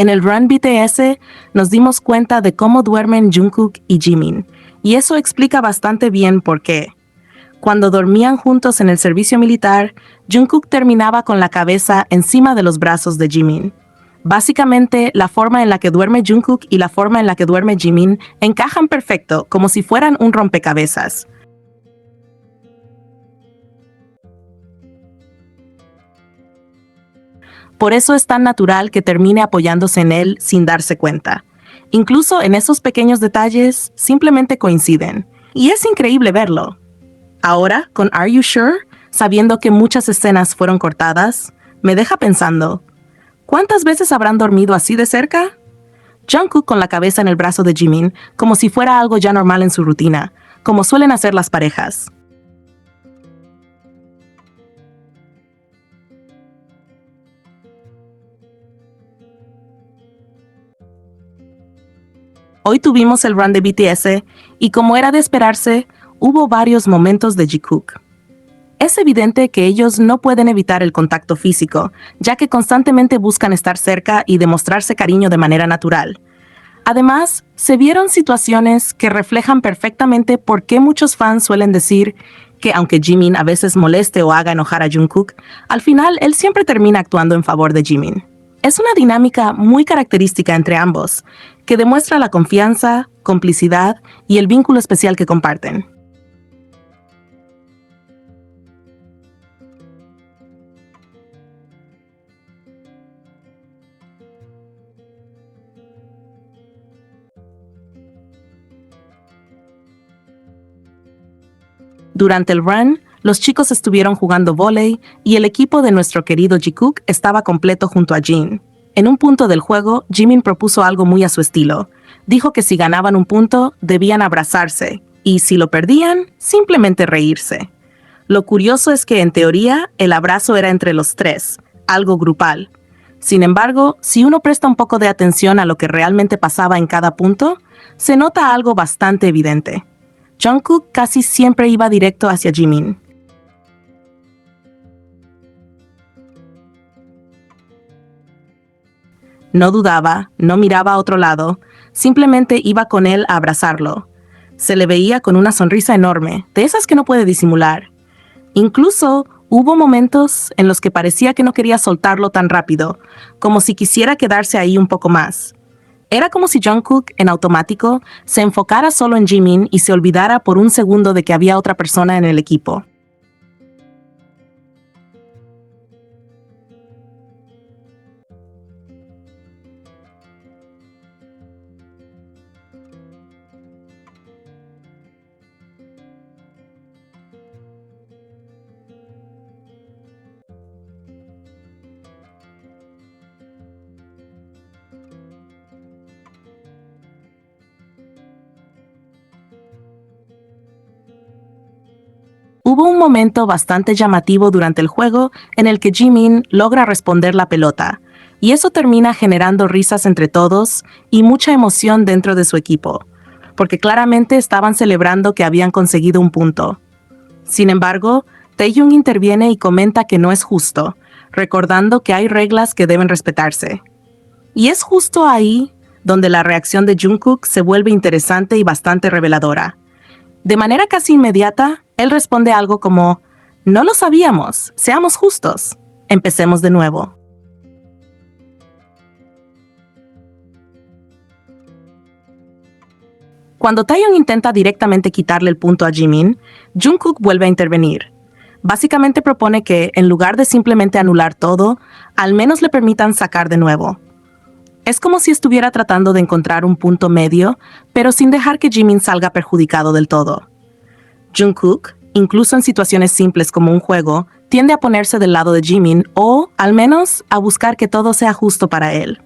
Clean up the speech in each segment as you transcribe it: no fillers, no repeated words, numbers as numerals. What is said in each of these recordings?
En el Run BTS nos dimos cuenta de cómo duermen Jungkook y Jimin, y eso explica bastante bien por qué. Cuando dormían juntos en el servicio militar, Jungkook terminaba con la cabeza encima de los brazos de Jimin. Básicamente, la forma en la que duerme Jungkook y la forma en la que duerme Jimin encajan perfecto, como si fueran un rompecabezas. Por eso es tan natural que termine apoyándose en él sin darse cuenta. Incluso en esos pequeños detalles, simplemente coinciden. Y es increíble verlo. Ahora, con Are You Sure, sabiendo que muchas escenas fueron cortadas, me deja pensando, ¿cuántas veces habrán dormido así de cerca? Jungkook con la cabeza en el brazo de Jimin, como si fuera algo ya normal en su rutina, como suelen hacer las parejas. Hoy tuvimos el run de BTS y como era de esperarse, hubo varios momentos de Jikook. Es evidente que ellos no pueden evitar el contacto físico, ya que constantemente buscan estar cerca y demostrarse cariño de manera natural. Además, se vieron situaciones que reflejan perfectamente por qué muchos fans suelen decir que aunque Jimin a veces moleste o haga enojar a Jungkook, al final él siempre termina actuando en favor de Jimin. Es una dinámica muy característica entre ambos, que demuestra la confianza, complicidad y el vínculo especial que comparten. Durante el run, los chicos estuvieron jugando vóley y el equipo de nuestro querido Jikook estaba completo junto a Jin. En un punto del juego, Jimin propuso algo muy a su estilo. Dijo que si ganaban un punto, debían abrazarse, y si lo perdían, simplemente reírse. Lo curioso es que, en teoría, el abrazo era entre los tres, algo grupal. Sin embargo, si uno presta un poco de atención a lo que realmente pasaba en cada punto, se nota algo bastante evidente. Jungkook casi siempre iba directo hacia Jimin. No dudaba, no miraba a otro lado, simplemente iba con él a abrazarlo. Se le veía con una sonrisa enorme, de esas que no puede disimular. Incluso hubo momentos en los que parecía que no quería soltarlo tan rápido, como si quisiera quedarse ahí un poco más. Era como si Jungkook, en automático, se enfocara solo en Jimin y se olvidara por un segundo de que había otra persona en el equipo. Hubo un momento bastante llamativo durante el juego en el que Jimin logra responder la pelota, y eso termina generando risas entre todos y mucha emoción dentro de su equipo, porque claramente estaban celebrando que habían conseguido un punto. Sin embargo, Taeyong interviene y comenta que no es justo, recordando que hay reglas que deben respetarse. Y es justo ahí donde la reacción de Jungkook se vuelve interesante y bastante reveladora. De manera casi inmediata, él responde algo como, «No lo sabíamos, seamos justos. Empecemos de nuevo». Cuando Taeyong intenta directamente quitarle el punto a Jimin, Jungkook vuelve a intervenir. Básicamente propone que, en lugar de simplemente anular todo, al menos le permitan sacar de nuevo. Es como si estuviera tratando de encontrar un punto medio, pero sin dejar que Jimin salga perjudicado del todo. Jungkook, incluso en situaciones simples como un juego, tiende a ponerse del lado de Jimin o, al menos, a buscar que todo sea justo para él.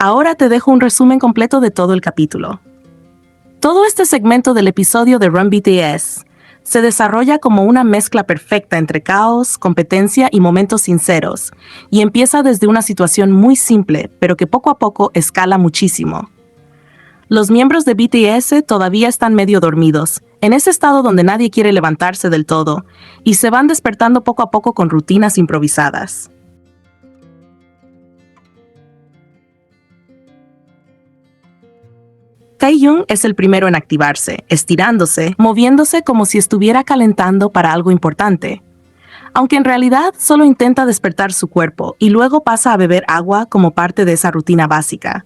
Ahora te dejo un resumen completo de todo el capítulo. Todo este segmento del episodio de Run BTS Se desarrolla como una mezcla perfecta entre caos, competencia y momentos sinceros, y empieza desde una situación muy simple, pero que poco a poco escala muchísimo. Los miembros de BTS todavía están medio dormidos, en ese estado donde nadie quiere levantarse del todo, y se van despertando poco a poco con rutinas improvisadas. Taehyung es el primero en activarse, estirándose, moviéndose como si estuviera calentando para algo importante. Aunque en realidad solo intenta despertar su cuerpo y luego pasa a beber agua como parte de esa rutina básica.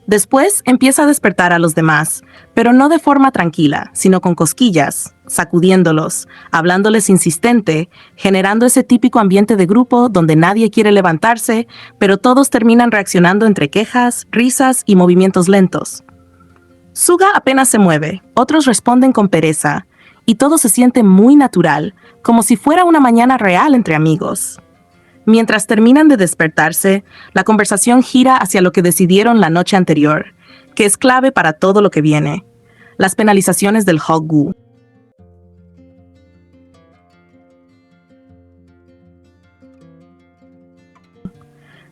Después empieza a despertar a los demás, pero no de forma tranquila, sino con cosquillas, sacudiéndolos, hablándoles insistente, generando ese típico ambiente de grupo donde nadie quiere levantarse, pero todos terminan reaccionando entre quejas, risas y movimientos lentos. Suga apenas se mueve, otros responden con pereza, y todo se siente muy natural, como si fuera una mañana real entre amigos. Mientras terminan de despertarse, la conversación gira hacia lo que decidieron la noche anterior, que es clave para todo lo que viene: las penalizaciones del Hoggu.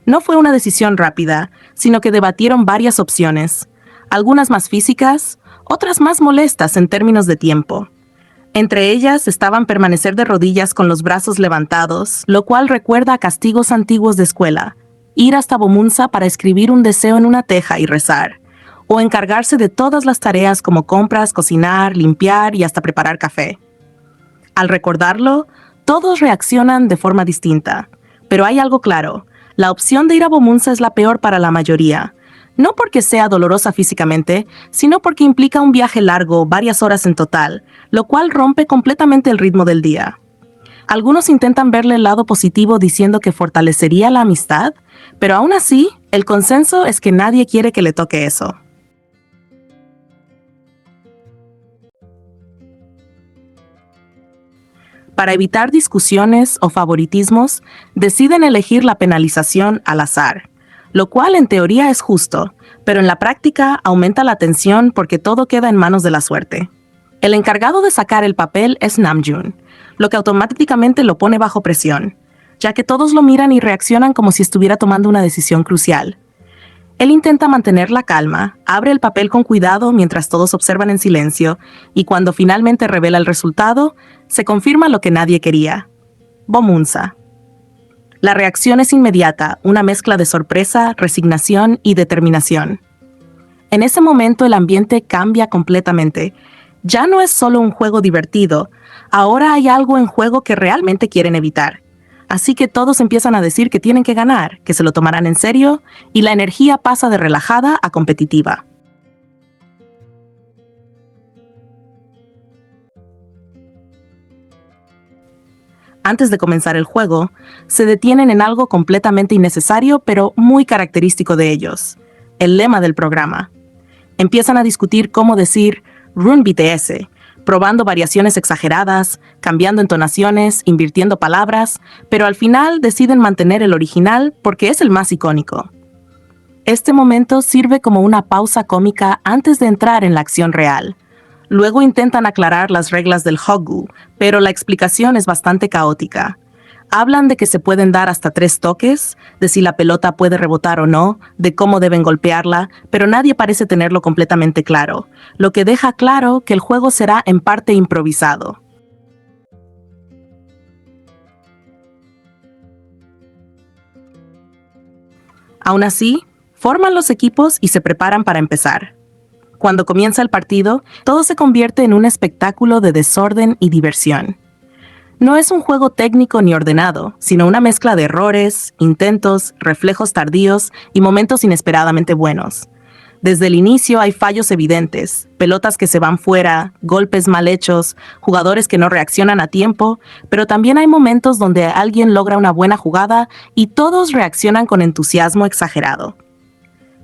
No fue una decisión rápida, sino que debatieron varias opciones, algunas más físicas, otras más molestas en términos de tiempo. Entre ellas estaban permanecer de rodillas con los brazos levantados, lo cual recuerda a castigos antiguos de escuela, ir hasta Bomunza para escribir un deseo en una teja y rezar, o encargarse de todas las tareas como compras, cocinar, limpiar y hasta preparar café. Al recordarlo, todos reaccionan de forma distinta, pero hay algo claro: la opción de ir a Bomunza es la peor para la mayoría. No porque sea dolorosa físicamente, sino porque implica un viaje largo, varias horas en total, lo cual rompe completamente el ritmo del día. Algunos intentan verle el lado positivo diciendo que fortalecería la amistad, pero aún así, el consenso es que nadie quiere que le toque eso. Para evitar discusiones o favoritismos, deciden elegir la penalización al azar, lo cual en teoría es justo, pero en la práctica aumenta la tensión porque todo queda en manos de la suerte. El encargado de sacar el papel es Namjoon, lo que automáticamente lo pone bajo presión, ya que todos lo miran y reaccionan como si estuviera tomando una decisión crucial. Él intenta mantener la calma, abre el papel con cuidado mientras todos observan en silencio, y cuando finalmente revela el resultado, se confirma lo que nadie quería: Bomunza. La reacción es inmediata, una mezcla de sorpresa, resignación y determinación. En ese momento el ambiente cambia completamente. Ya no es solo un juego divertido, ahora hay algo en juego que realmente quieren evitar. Así que todos empiezan a decir que tienen que ganar, que se lo tomarán en serio, y la energía pasa de relajada a competitiva. Antes de comenzar el juego, se detienen en algo completamente innecesario pero muy característico de ellos: el lema del programa. Empiezan a discutir cómo decir Run BTS, probando variaciones exageradas, cambiando entonaciones, invirtiendo palabras, pero al final deciden mantener el original porque es el más icónico. Este momento sirve como una pausa cómica antes de entrar en la acción real. Luego intentan aclarar las reglas del Hoggu, pero la explicación es bastante caótica. Hablan de que se pueden dar hasta 3 toques, de si la pelota puede rebotar o no, de cómo deben golpearla, pero nadie parece tenerlo completamente claro, lo que deja claro que el juego será en parte improvisado. Aún así, forman los equipos y se preparan para empezar. Cuando comienza el partido, todo se convierte en un espectáculo de desorden y diversión. No es un juego técnico ni ordenado, sino una mezcla de errores, intentos, reflejos tardíos y momentos inesperadamente buenos. Desde el inicio hay fallos evidentes: pelotas que se van fuera, golpes mal hechos, jugadores que no reaccionan a tiempo, pero también hay momentos donde alguien logra una buena jugada y todos reaccionan con entusiasmo exagerado.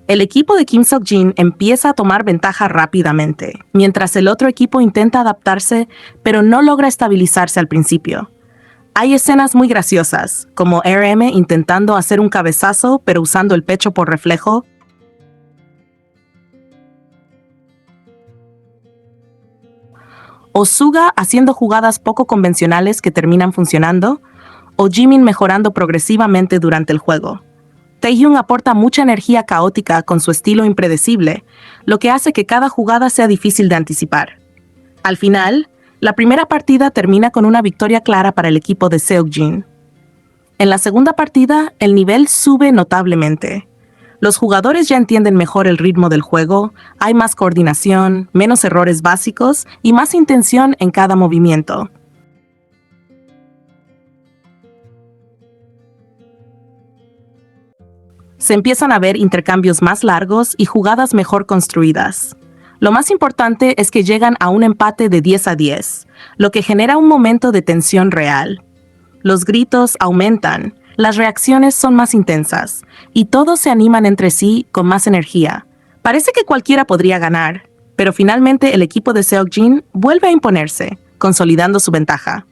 El equipo de Kim Seok-jin empieza a tomar ventaja rápidamente, mientras el otro equipo intenta adaptarse, pero no logra estabilizarse al principio. Hay escenas muy graciosas, como RM intentando hacer un cabezazo pero usando el pecho por reflejo, o Suga haciendo jugadas poco convencionales que terminan funcionando, o Jimin mejorando progresivamente durante el juego. Taehyung aporta mucha energía caótica con su estilo impredecible, lo que hace que cada jugada sea difícil de anticipar. Al final, la primera partida termina con una victoria clara para el equipo de Seokjin. En la segunda partida, el nivel sube notablemente. Los jugadores ya entienden mejor el ritmo del juego, hay más coordinación, menos errores básicos y más intención en cada movimiento. Se empiezan a ver intercambios más largos y jugadas mejor construidas. Lo más importante es que llegan a un empate de 10-10, lo que genera un momento de tensión real. Los gritos aumentan, las reacciones son más intensas, y todos se animan entre sí con más energía. Parece que cualquiera podría ganar, pero finalmente el equipo de Seokjin vuelve a imponerse, consolidando su ventaja.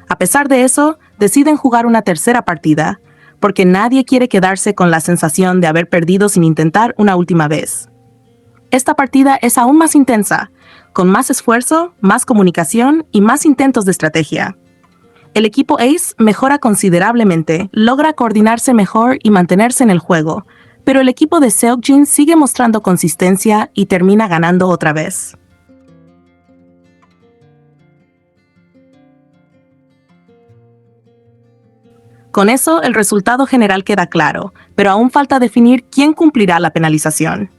A pesar de eso, deciden jugar una tercera partida, porque nadie quiere quedarse con la sensación de haber perdido sin intentar una última vez. Esta partida es aún más intensa, con más esfuerzo, más comunicación y más intentos de estrategia. El equipo Ace mejora considerablemente, logra coordinarse mejor y mantenerse en el juego, pero el equipo de Seokjin sigue mostrando consistencia y termina ganando otra vez. Con eso, el resultado general queda claro, pero aún falta definir quién cumplirá la penalización.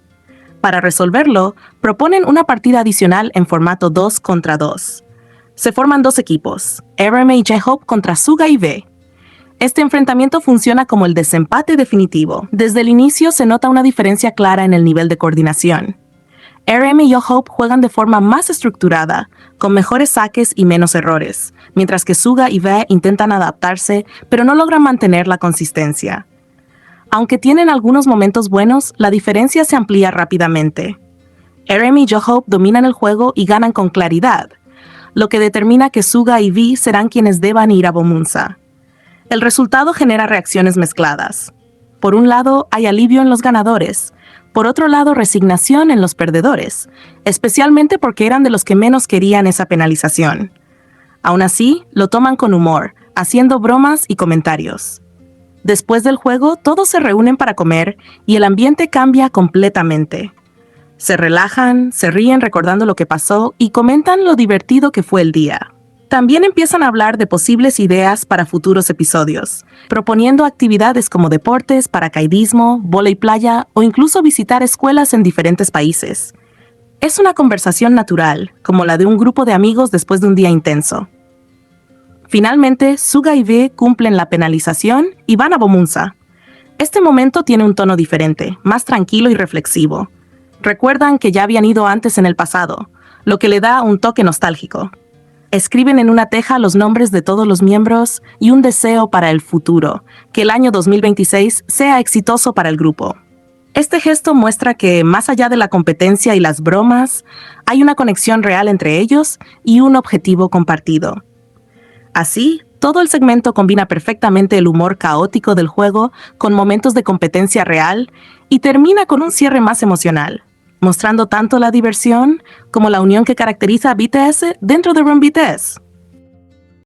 Para resolverlo, proponen una partida adicional en formato 2 contra 2. Se forman dos equipos, RM y J-Hope contra Suga y V. Este enfrentamiento funciona como el desempate definitivo. Desde el inicio se nota una diferencia clara en el nivel de coordinación. RM y J-Hope juegan de forma más estructurada, con mejores saques y menos errores, mientras que Suga y V intentan adaptarse, pero no logran mantener la consistencia. Aunque tienen algunos momentos buenos, la diferencia se amplía rápidamente. RM y J-Hope dominan el juego y ganan con claridad, lo que determina que Suga y V serán quienes deban ir a Bomunsa. El resultado genera reacciones mezcladas. Por un lado, hay alivio en los ganadores. Por otro lado, resignación en los perdedores, especialmente porque eran de los que menos querían esa penalización. Aún así, lo toman con humor, haciendo bromas y comentarios. Después del juego, todos se reúnen para comer y el ambiente cambia completamente. Se relajan, se ríen recordando lo que pasó y comentan lo divertido que fue el día. También empiezan a hablar de posibles ideas para futuros episodios, proponiendo actividades como deportes, paracaidismo, vóley playa o incluso visitar escuelas en diferentes países. Es una conversación natural, como la de un grupo de amigos después de un día intenso. Finalmente, Suga y V cumplen la penalización y van a Bomunsa. Este momento tiene un tono diferente, más tranquilo y reflexivo. Recuerdan que ya habían ido antes en el pasado, lo que le da un toque nostálgico. Escriben en una teja los nombres de todos los miembros y un deseo para el futuro, que el año 2026 sea exitoso para el grupo. Este gesto muestra que, más allá de la competencia y las bromas, hay una conexión real entre ellos y un objetivo compartido. Así, todo el segmento combina perfectamente el humor caótico del juego con momentos de competencia real y termina con un cierre más emocional, mostrando tanto la diversión como la unión que caracteriza a BTS dentro de Run BTS.